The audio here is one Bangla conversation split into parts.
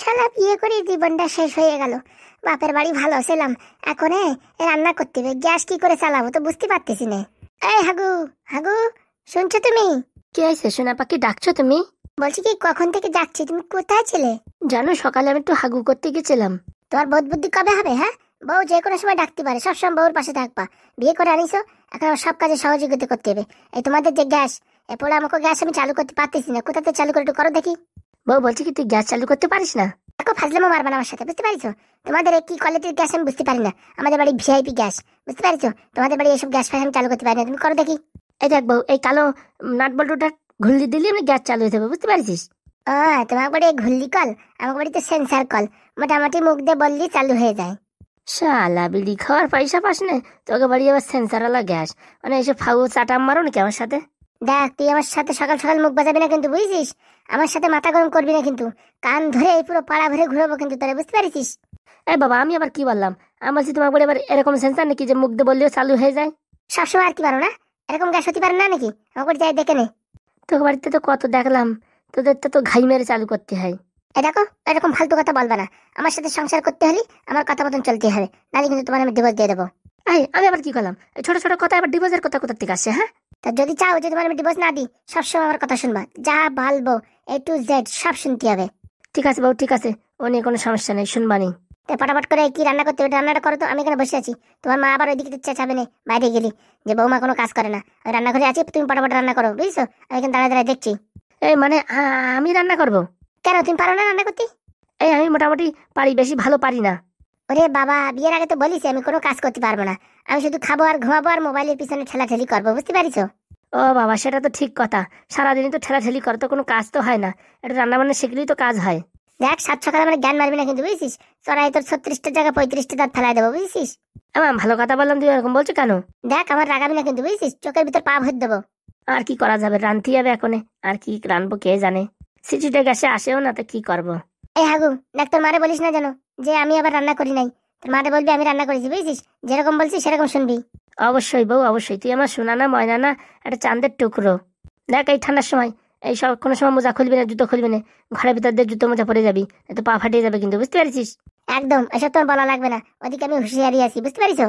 শালা বিয়ে করে জীবনটা শেষ হয়ে গেল। বাপের বাড়ি ভালো ছিলাম, এখন রান্না করতে হবে, গ্যাস কি করে চালাবো তো বুঝতে পারতেছি না। এই হাগু, হাগু, শুনছো তুমি? কি হয়েছে সোনা পাখি, ডাকছো তুমি? বলছি কি, কখন থেকে যাচ্ছি, তুমি কোথায় ছিলে? জানো সকালে আমি একটু হাগু করতে গেছিলাম। তোমার বোধ বুদ্ধি কবে হবে? হ্যাঁ, বউ যে কোনো সময় ডাকতে পারে, সবসময় বউর পাশে থাকবা। বিয়ে করে আনিছো, এখন আমার সব কাজে সহযোগিতা করতে হবে। এই তোমাদের যে গ্যাস, এ পোড়া আমাকে গ্যাস আমি চালু করতে পারতেছি না, কোথাতে চালু করে একটু করো দেখি। বউ বলছি কি তুই গ্যাস চালু করতে পারিস না? দেখো ফাজলামো মারবা না আমার সাথে, বুঝতে পারিছো? তোমাদের কি কোয়ালিটির গ্যাস আমি বুঝতে পারি না, আমাদের বাড়ি ভিআইপি গ্যাস, বুঝতে পারিছো? তোমাদের বাড়ি এসব গ্যাস ফ্যাস আমি চালু করতে পারি না, তুমি করো দেখি। এই দেখ বউ, এই কালো নাট বল্টুটা ঘুরলি দিলি আমি গ্যাস চালু হয়ে যাবে, বুঝতে পারছিস? তোমার বাড়ি ঘুরলি কল, আমার বাড়িতে সেন্সার কল, মোটামুটি মুখ দিয়ে বললি চালু হয়ে যায়। শালা বিড়ি খাওয়ার পয়সা পাস না, তোকে বাড়ি আবার সেন্সারওয়ালা গ্যাস, মানে এসব ফাউ চাটা মারো নাকি আমার সাথে? দেখ, তুই আমার সাথে সকাল সকাল মুখ বাজাবি না কিন্তু, বুঝছিস? আমার সাথে মাথা গরম করবি না কিন্তু, কান ধরে এই পুরো পাড়া ভরে ঘুরাবো কিন্তু তোরা, বুঝতে পারিস? এই বাবা, আমি আবার কি বললাম? আমার বলছি তোমার বাড়ি আবার এরকম সেন্সার নাকি যে মুখ দিয়ে বললেও চালু হয়ে যায়? সবসময় আর কি পারো না, এরকম গ্যাস হতে পারে না নাকি? আমার বাড়ি যাই দেখে নে। তোকে বাড়িতে তো কত দেখলাম, তোদের তো ঘাই মেরে চালু করতে হয়। এ দেখো, এরকম ফালতু কথা বলবা না, আমার সাথে সংসার করতে হলে আমার কথা মতন চলতে হবে, নাহলে কিন্তু তোমার আমি ডিভোর্স দিয়ে দেবো। আমি আবার কি করলাম? এই ছোট ছোট কথা আবার ডিভোর্সের কথা কোথা থেকে আসছে? হ্যাঁ, তা যদি চাও যে তোমার আমি ডিভোর্স না দিই, সবসময় আমার কথা শুনবা, যা বলবো A to Z সব শুনতে হবে। ঠিক আছে বউ, ঠিক আছে, ও নিয়ে কোনো সমস্যা নেই, শুনবানি। তো ফটাফট করে কি রান্না করতে হবে রান্নাটা করো তো, আমি এখানে বসে আছি। তোমার মা আবার ওইদিকে চেঁচাবে না বাইরে গেলি, যে বৌমা কোনো কাজ করে না। আমি রান্নাঘরে আছি, তুমি ফটাফট রান্না করো, বুঝছো? আমি এখানে দাঁড়ায় দাঁড়ায় দেখছি। এই মানে আমি রান্না করব? কেন, তুমি পারো না রান্না করতে? এই আমি মোটামুটি পারি, বেশি ভালো পারি না। ওরে বাবা, বিয়ের আগে তো বলিস আমি কোনো কাজ করতে পারবো না, আমি শুধু খাবো আর ঘুমাবো আর মোবাইলের পিছনে ঠেলাঠেলি করবো, বুঝতে পারিছো? ও বাবা, সেটা তো ঠিক কথা, সারাদিনই তো ঠেলাঠেলি করে তো কোনো কাজ তো হয় না, এটা রান্না বান্না শিখলেই তো কাজ হয়। দেখ, সাত সকালে আমার জ্ঞান মারবি না কিন্তু, বুঝছিস? চড়াই তোর 36টা জায়গা 35টা দাঁত ফেলাই দেবো, বুঝছিস? আমার ভালো কথা বললাম, তুই এরকম বলছো কেন? দেখ, আমার রাগাবি না কিন্তু, বুঝছিস? চোখের ভিতর পা ভরে দেবো। আর কি করা যাবে, রাঁধতে হবে এখন। আর কি রানবো কে জানে, সিটিটা গ্যাসে আসেও না, তো কি করব। এই হাগু, দেখ তোর মারে বলিস না জানো যে আমি আবার রান্না করি নাই। তোর মারে বলবি আমি রান্না করেছি, বুঝছিস? যেরকম বলছিস সেরকম শুনবি। অবশ্যই বউ, অবশ্যই, তুই আমার সোনা না ময়না না, একটা চাঁদের টুকরো। দেখ এই ঠান্ডার সময় এই সব কোনো সময় মোজা খুলবি না, জুতো খুলবি না, ঘরের ভিতর দিয়ে জুতো মোজা পরে যাবি, তো পা ফাটিয়ে যাবে কিন্তু, বুঝতে পারছিস? একদম এসব তোর বলা লাগবে না, ওদিকে আমি হুঁশিয়ারি আছি, বুঝতে পারিস?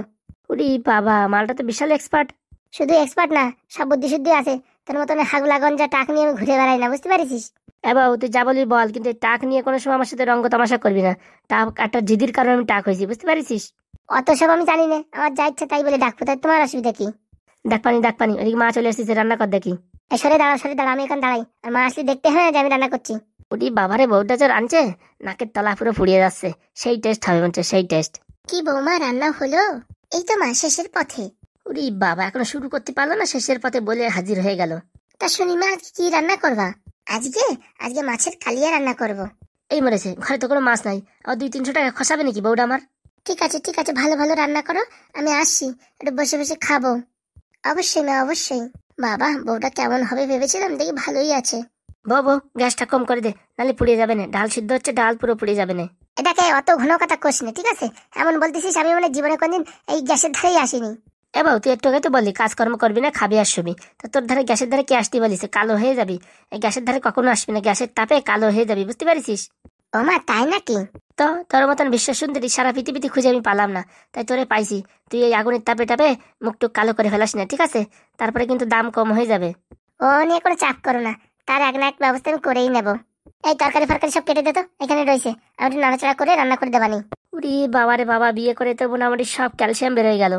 উরি বাবা, মালটা তো বিশাল এক্সপার্ট। শুধু এক্সপার্ট না, সব বুদ্ধি শুদ্ধি আছে। তোর মতন হাগুলা গঞ্জা টাক নিয়ে আমি ঘুরে বেড়াই না, বুঝতে পারিস? এবার তুই যা বলি বল, কিন্তু এই টাক নিয়ে কোনো সময় আমার সাথে রঙ্গ তামাশা করবি না। টাক একটা জিদির কারণে আমি টাক হয়েছি, বুঝতে পারিস? অত সব আমি জানি না, আমার যা ইচ্ছা তাই বলে ডাকবো, তাই তোমার অসুবিধা কি? দেখ পানি, দেখ পানি, ওদিকে মা চলে আসছে, রান্না কর দেখি। এই সরে দাঁড়াও, সরে দাঁড়াও, আমি এখানে দাঁড়াই, আর মা আসলে দেখতে হয় না যে আমি রান্না করছি। উরি বাবারে, বউটা যে রাঁধছে, নাকের তলা পুরো ফুরিয়ে যাচ্ছে, সেই টেস্ট হবে মনে হচ্ছে, সেই টেস্ট। কি বৌমা, রান্না হলো? এই তো মা, শেষের পথে। উরি বাবা, এখনো শুরু করতে পারলো না, শেষের পথে বলে হাজির হয়ে গেল। তা শুনি মা, আজকে কি রান্না করবা? আজকে আজকে মাছের কালিয়া রান্না করব। এই মরেছে, ঘরে তো কোনো মাছ নাই, আর 200-300 টাকা খসাবে নাকি বউটা আমার? ঠিক আছে ঠিক আছে, ভালো ভালো রান্না করো, আমি আসছি, একটু বসে বসে খাবো। অবশ্যই মা, অবশ্যই। বাবা, বউটা কেমন হবে ভেবেছিলাম, দেখি ভালোই আছে। বউ বউ, গ্যাসটা কম করে দে, নাহলে পুড়িয়ে যাবে না, ডাল সিদ্ধ হচ্ছে, ডাল পুরো পুড়িয়ে যাবে না। এটাকে অত ঘন কথা কোস না, ঠিক আছে? এমন বলতেছিস আমি মানে জীবনে কোনদিন এই গ্যাসের ধারেই আসিনি। এ বউ, তুই একটু আগে তো বললি কাজকর্ম করবি না, খাবি আর শুবি, তা তোর ধারে গ্যাসের ধারে কে আসতে বলিস? কালো হয়ে যাবি, এই গ্যাসের ধারে কখনো আসবি না, গ্যাসের তাপে কালো হয়ে যাবি, বুঝতে পারিস? ও মা, তাই নাকি? তো তোর মতন বিশ্ব সুন্দরী সারা পৃথিবীতে খুঁজে আমি পালাম না, তাই তোরে পাইছি। তুই এই আগুনের তাপে টাপে মুখটুক কালো করে ফেলাস না, ঠিক আছে? তারপরে কিন্তু দাম কম হয়ে যাবে। ও নিয়ে কোনো চাপ করো না, তার এক না এক ব্যবস্থা আমি করেই নেব। এই তরকারি ফরকারি সব কেটে দে তো, এখানে রয়েছে, আমি একটু নাড়াচাড়া করে রান্না করে দেবানি। উরি বাবারে বাবা, বিয়ে করে তো মোটামুটি সব ক্যালসিয়াম বেরোয় গেল।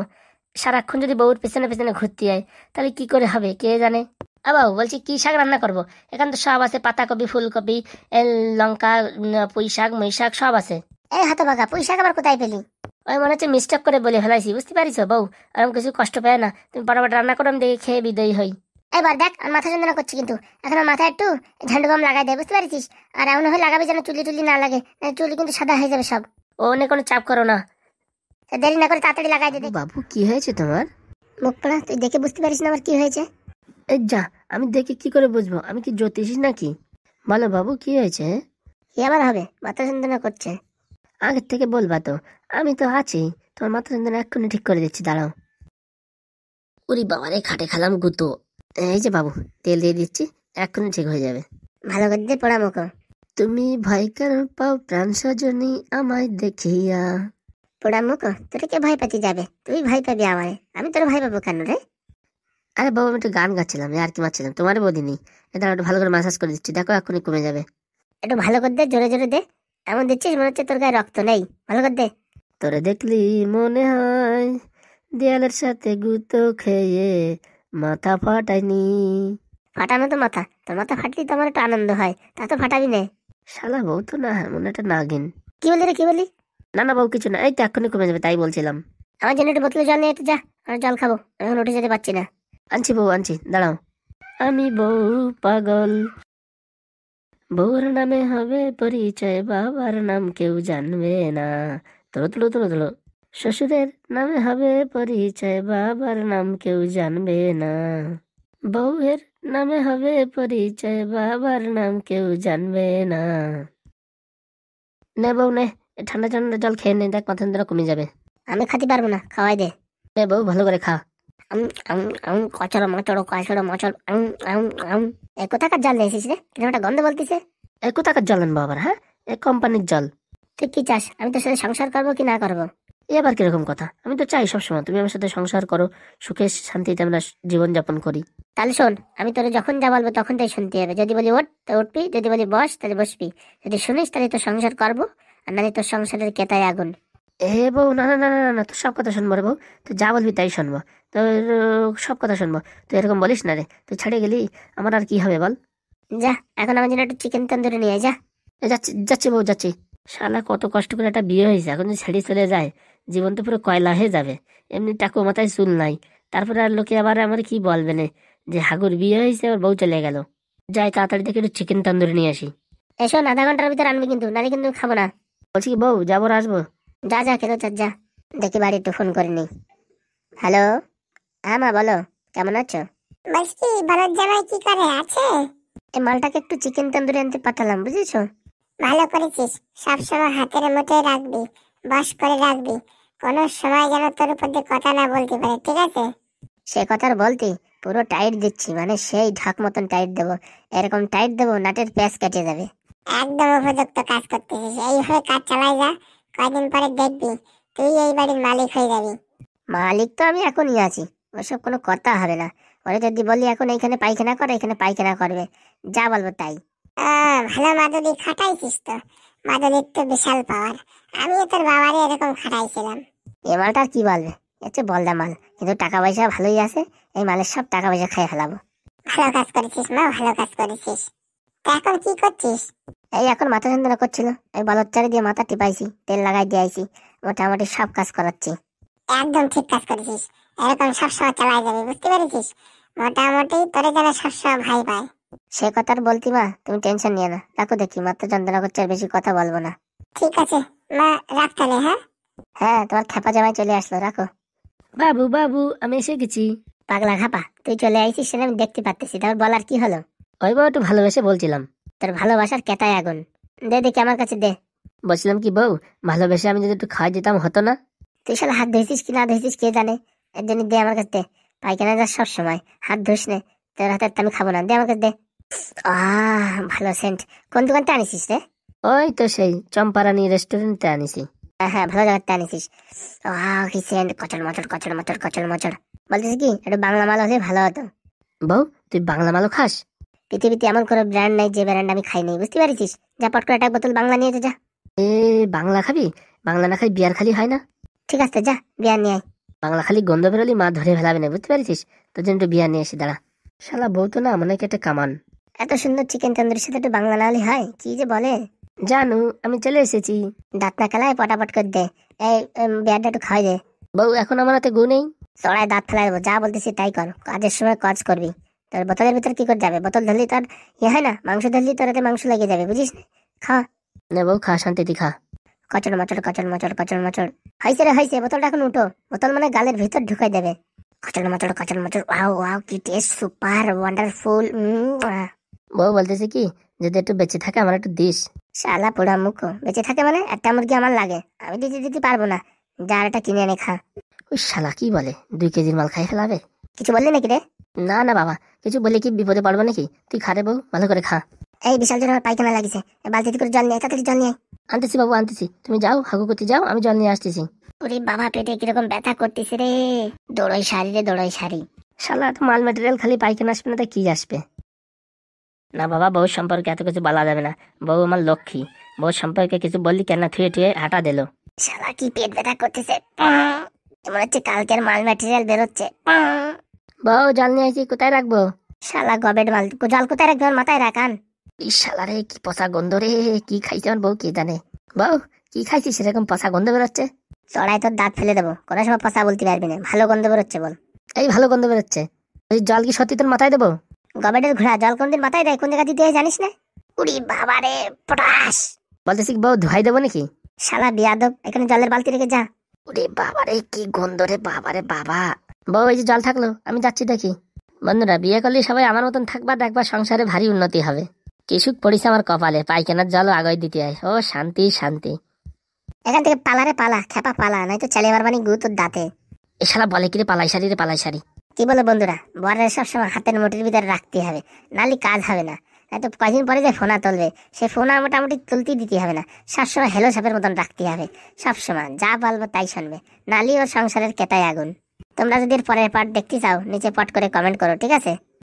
সারাক্ষণ যদি বউর পেছনে পেছনে ঘুরতে হয়, তাহলে কি করে হবে কে জানে। বাবু বলছি, কি শাক রান্না করবো? এখানে তো সব আছে, পাতাকপি, ফুলকপি, লঙ্কা, পুঁই শাক, মুই শাক সব আছে। এই হতভাগা, পুঁই শাক আবার কোথায় পেলি? ওই মনে হচ্ছে মিস্টেক করে বলে ফেলাইছি, বুঝতে পারিস বউ? আর কিছু কষ্ট পায় না, তুমি পটাপট রান্না করো, আমি দেখে খেয়ে বিদায়ী হই। এবার দেখ, আর মাথা যন্ত্রণা করছে কিন্তু, এখন আমার মাথায় একটু ঝান্ডু বাম লাগাই দেয়, বুঝতে পারছিস? আর এমন হয়ে লাগাবি যেন চুলি টুলি না লাগে, না চুলি কিন্তু সাদা হয়ে যাবে সব। ও নিয়ে কোনো চাপ করো না। তা দেরি না করে তাড়াতাড়ি লাগাই দে। বাবু কি হয়েছে তোমার? মুখ পড়া, তুই দেখে বুঝতে পারিস না আমার কি হয়েছে? এই যা, আমি দেখে কি করে বুঝবো? আমি কি জ্যোতিষী নাকি? বলো বাবু, কি হয়েছে? কি আবার হবে, মাথা যন্ত্রণা করছে। আগের থেকে বলবা তো, আমি তো আছি, তোমার মাথা যন্ত্রণা এক্ষুনি ঠিক করে দিচ্ছি, দাঁড়াও। উরি বাবারে, খাটে খেলাম গুতো। এই যে বাবু, তেল দিয়ে দিচ্ছি, এক্ষুনি ঠিক হয়ে যাবে। ভালো করে দিয়ে পড়া মুখো। তুমি ভয় কেন পাও প্রাণ সজনী আমায় দেখিয়া। পোড়া মুখ, তোরে কে ভয় পাতি যাবে? তুই ভয় পাবি আমারে, আমি তোর ভয় পাবো কেন রে? আরে বাবা, আমি একটু গান গাচ্ছিলাম, আর কি মারছিলাম, তোমার বদিনি। এটা একটু ভালো করে মাসাজ করে দিচ্ছি, দেখো এখনই কমে যাবে। একটু ভালো করে দে, জোরে জোরে দে। এমন দিচ্ছিস মনে হচ্ছে তোর গায়ে রক্ত নেই। ভালো করে দে। তোরে দেখলি মনে হয় দেয়ালের সাথে গুঁতো খেয়ে মাথা ফাটাইনি। ফাটানো তো মাথা, তোর মাথা ফাটলি তো আমার একটু আনন্দ হয়, তা তো ফাটাবি না। শালা বউ তো না, মনে একটা নাগিন। কি বলি রে, কি বলি? না না বউ, কিছু না, এই তো এখনই কমে যাবে, তাই বলছিলাম। আমার জন্য একটু বোতলে জল নিয়ে একটু যা, আমি জল খাবো, এখন উঠে যেতে পারছি না। আনছি বউ, আনছি, দাঁড়াও। আমি বউ পাগল, বউর নামে হবে পরিচয়, বাবার নাম কেউ জানবে না। তোলো তোলো তোলো তোলো। শ্বশুরের নামে হবে পরিচয়, বাবার নাম কেউ জানবে না। বউয়ের নামে হবে পরিচয়, বাবার নাম কেউ জানবে না। নে বউ নে, এ ঠান্ডা ঠান্ডা জল খেয়ে নে, দেখ মাথা যন্ত্রণা কমে যাবে। আমি খাতে পারবো না, খাওয়াই দে। নে বউ, ভালো করে খা। কচড়ো মচড়ো কচড়ো মচড়। এ কোথাকার জল নিয়ে এসেছিস রে? কিরকম একটা গন্ধ বলতিছে। এ কোথাকার জল আনবো আবার, হ্যাঁ? এ কোম্পানির জল। তুই কি চাস, আমি তোর সাথে সংসার করবো কি না করবো? এ আবার কিরকম কথা? আমি তো চাই সবসময় তুমি আমার সাথে সংসার করো, সুখে শান্তিতে আমরা জীবন যাপন করি। তাহলে শোন, আমি তোরে যখন যা বলবো তখন তাই শুনতে হবে। যদি বলি ওঠ তো উঠবি, যদি বলি বস তাহলে বসবি। যদি শুনিস তাহলে তোর সংসার করবো, আর নাহলে তোর সংসারের কেতায় আগুন। এ বউ, না না না না না না, তোর সব কথা শুনবো রে বউ। তুই যা বলবি তাই শুনবো, তোর সব কথা শুনবো। তুই এরকম বলিস না রে, তুই ছেড়ে গেলি আমার আর কি হবে বল। যা, এখন আমার জন্য একটু চিকেন তন্দুরি নিয়ে আয়, যা। এ যাচ্ছি যাচ্ছি বউ, যাচ্ছি। শালা কত কষ্ট করে একটা বিয়ে হয়েছে, এখন যদি ছেড়ে চলে যায় জীবন তো পুরো কয়লা হয়ে যাবে। এমনি টাকু মাথায় চুল নাই, তারপরে আর লোকে আবার আমার কি বলবে না যে হাগুর বিয়ে হয়েছে আর বউ চলে গেল। যাই তাড়াতাড়ি থেকে একটু চিকেন তন্দুরি নিয়ে আসি। এসো, আধা ঘন্টার ভিতরে আনবি কিন্তু, নাহলে কিন্তু খাবো না। বলছি কি বউ, যাবো আর আসবো? যা যা, খেতে চাস যা। দেখি বাড়ি একটু ফোন করে নি। হ্যালো, হ্যাঁ মা বলো, কেমন আছো? বলছি বলদ জামাই কি করে আছে? এই মালটাকে একটু চিকেন তন্দুরি আনতে পাঠালাম, বুঝেছো? ভালো করেছিস, সবসময় হাতের মুঠোয় রাখবি, বশ করে রাখবি, কোনো সময় যেন তোর উপর দিয়ে কথা না বলতে পারে, ঠিক আছে? সে কথার বলতি, পুরো টাইট দিচ্ছি, মানে সেই ঢাক মতন টাইট দেবো। এরকম টাইট দেবো নাটের প্যাঁচ কেটে যাবে। একদম উপযুক্ত কাজ করতেছিস, এইভাবে কাজ চালাই যা, কয়দিন পরে দেখবি তুই এই বাড়ির মালিক হয়ে যাবি। মালিক তো আমি এখনই আছি, ওসব কোনো কথা হবে না। ওরে যদি বলি এখন এইখানে পায়খানা করে, এখানে পায়খানা করবে, যা বলবো তাই। ভালো মাদুলি খাটাইছিস তো, মাদুলির তো বিশাল পাওয়ার। আমিও তোর বাবারই এরকম খাটাইছিলাম। এ মালটা আর কি বলবে, এতে বলদা মাল, কিন্তু টাকা পয়সা ভালোই আছে। এই মালের সব টাকা পয়সা খেয়ে ফেলাবো। ভালো কাজ করেছিস মা, ভালো কাজ করেছিস। তা এখন কি করছিস? এই এখন মাথা যন্ত্রণা করছিল, এই বলদ চারি দিয়ে মাথা টিপাইছি, তেল লাগাই দিয়েছি, মোটামুটি সব কাজ করাচ্ছি। একদম ঠিক কাজ করেছিস, এরকম সবসময় চালাই যাবে, বুঝতে পেরেছিস? মোটামুটি তোরে যেন সবসময় ভাই পায়। সে কথা আর বলতি মা, তুমি টেনশন নিয়ে না, রাখো দেখি, মাথা যন্ত্রণা করছে, আর বেশি কথা বলবো না। ঠিক আছে মা, রাখ তাহলে। হ্যাঁ হ্যাঁ, তোমার খেপা জামাই চলে আসলো, রাখো। বাবু বাবু, আমি এসে গেছি। পাগলা খাপা, তুই চলে আইছিস সেটা আমি দেখতে পাচ্ছি, তারপর বলার কি হলো? ওই বউ, একটু ভালোবেসে বলছিলাম। তোর ভালোবাসার কেতায় আগুন, দে দেখি আমার কাছে দে। বলছিলাম কি বউ, ভালোবেসে আমি যদি একটু খাওয়াই দিতাম হতো না? তুই শালা হাত ধুইছিস কি না ধুইছিস কে জানে, এর জন্য দে আমার কাছে দে। পায়খানা যাস সব সময়, হাত ধুস নে, তোর হাতের তো আমি খাবো না, দে আমার কাছে দে। ভালো সেন্ট। কোন দোকানতে আনিছিস রে? ওই তো সেই চম্পারানি রেস্টুরেন্টে আনিছি। হ্যাঁ, ভালো জায়গাতে আনিছিস। কি সেন্ট, কচড় মচড় কচড় মচড় কচড় মচড়। বলতেছি কি, একটু বাংলা মাল হলে ভালো হতো। বউ, তুই বাংলা মালও খাস? পৃথিবীতে এমন কোনো ব্র্যান্ড নাই যে ব্র্যান্ড আমি খাই নাই, বুঝতে পারিস? যা পট করে একটা বোতল বাংলা নিয়ে যা। এ বাংলা খাবি? বাংলা না খাই বিয়ার খালি হয় না? ঠিক আছে, যা বিয়ার নিয়ে আয়। বাংলা খালি গন্ধ বেরোলি মা ধরে ফেলাবে না, বুঝতে পারিস? তোর জন্য একটু বিয়ার নিয়ে এসে দাঁড়া। শালা বউ তো না মনে হয় একটা কামান। এত সুন্দর চিকেন তন্দুরির সাথে একটু বাংলা না হলে হয়? কি যে বলে। জানু, আমি চলে এসেছি। দাঁত না খেলায় পটাপট করে দে, এই বিয়ারটা একটু খাওয়াই দে। বউ, এখন আমার হাতে গু নেই। চড়ায় দাঁত ফেলাই দেবো, যা বলতেছি তাই কর, কাজের সময় কাজ করবি। তোর বোতলের ভিতরে কি করে যাবে? বোতল ধরলি তোর ইয়ে হয় না, মাংস ধরলি তোর হাতে মাংস লেগে যাবে, বুঝিস? খা নে বউ, খা, শান্তিতে খা। কচড় মচড় কচড় মচড় কচড় মচড়। হয়েছে রে হয়েছে, বোতলটা এখন উঠো, বোতল মানে গালের ভিতর ঢুকাই দেবে। কচড় মচড় কচড় মচড়, ওয়াও ওয়াও, কি টেস্ট, সুপার ওয়ান্ডারফুল। বউ বলতেছে কি, যদি একটু বেঁচে থাকে আমার একটু দিস। শালা পোড়া মুখ, বেঁচে থাকে মানে? একটা মুরগি আমার লাগে, আমি দিতে দিতে পারবো না, যা আর একটা কিনে এনে খা। ওই শালা কি বলে, 2 কেজির মাল খাই ফেলাবে? কিছু বললি নাকি রে? না না বাবা, কিছু বলে কি বিপদে পড়বো নাকি? তুই খা রে বউ, ভালো করে খা। এই বিশাল জন্য পায়খানা লাগিছে, বালতিতে করে জল নিয়ে আয়, তাড়াতাড়ি জল নিয়ে আয়। আনতেছি বাবু আনতেছি, তুমি যাও হাগু করতে যাও, আমি জল নিয়ে আসতেছি। ওরে বাবা, পেটে কিরকম ব্যথা করতেছে রে। দৌড়াই সারি রে, দৌড়াই সারি। শালা তো মাল ম্যাটেরিয়াল খালি পাইখানা আসবে না, তা কি আসবে? না বাবা, বউ সম্পর্কে এত কিছু বলা যাবে না, বউ আমার লক্ষ্মী। বউ সম্পর্কে কিছু বললি কেন থুয়ে টুয়ে হাঁটা দিল। শালা কি পেট ব্যথা করতেছে, মনে হচ্ছে কালকের মাল ম্যাটেরিয়াল বেরোচ্ছে। বউ জল নিয়ে আসি, কোথায় রাখবো? শালা গবেট মাল, জল কোথায় রাখবে? ওর মাথায় রাখান। এই শালা রে, কি পচা গন্ধ রে, কি খাইছে আমার বউ কে জানে। বউ কি খাইছিস সেরকম পচা গন্ধ বেরোচ্ছে? চড়াই তোর দাঁত ফেলে দেবো, কোনো সময় পচা বলতে পারবি না। ভালো গন্ধ বেরোচ্ছে বল। এই ভালো গন্ধ বেরোচ্ছে। ওই জল কি সত্যি তোর মাথায় দেবো? গবেটের ঘোড়া, জল কোনদিন মাথায় দেয়? কোন জায়গা দিতে হয় জানিস না? উড়ি বাবা রে, পটাশ। বলতেছি বউ ধুয়াই দেবো নাকি? শালা বিয়াদব, এখানে জলের বালতি রেখে যা। ওরে বাবা রে, কি গন্ধ রে বাবা রে বাবা। বউ এই যে জল থাকলো, আমি যাচ্ছি দেখি। বন্ধুরা, বিয়ে করলে সবাই আমার মতন থাকবা, দেখবা সংসারে ভারী উন্নতি হবে। কি সুখ পড়িছে আমার কপালে, পায়খানার জলও আগায় দিতে হয়। ও শান্তি শান্তি। এখান থেকে পালারে পালা, খেপা পালা, নয়তো ছেলে মারবানি গু তোর দাঁতে। এ শালা বলে কিরে পালাই সারি রে পালাই সারি। কি বলো বন্ধুরা, বরের সবসময় হাতের মুঠির ভিতরে রাখতে হবে, নাহলে কাজ হবে না। নয়তো কয়দিন পরে যে ফোনা তুলবে, সে ফোনা মোটামুটি তুলতেই দিতে হবে না। সবসময় হেলো সাপের মতন রাখতে হবে, সবসময় যা বলবো তাই শুনবে, নাহলে ওর সংসারের কেতায় আগুন। তোমরা যদি এর পরের পার্ট দেখতে চাও, নিচে পট করে কমেন্ট করো, ঠিক আছে?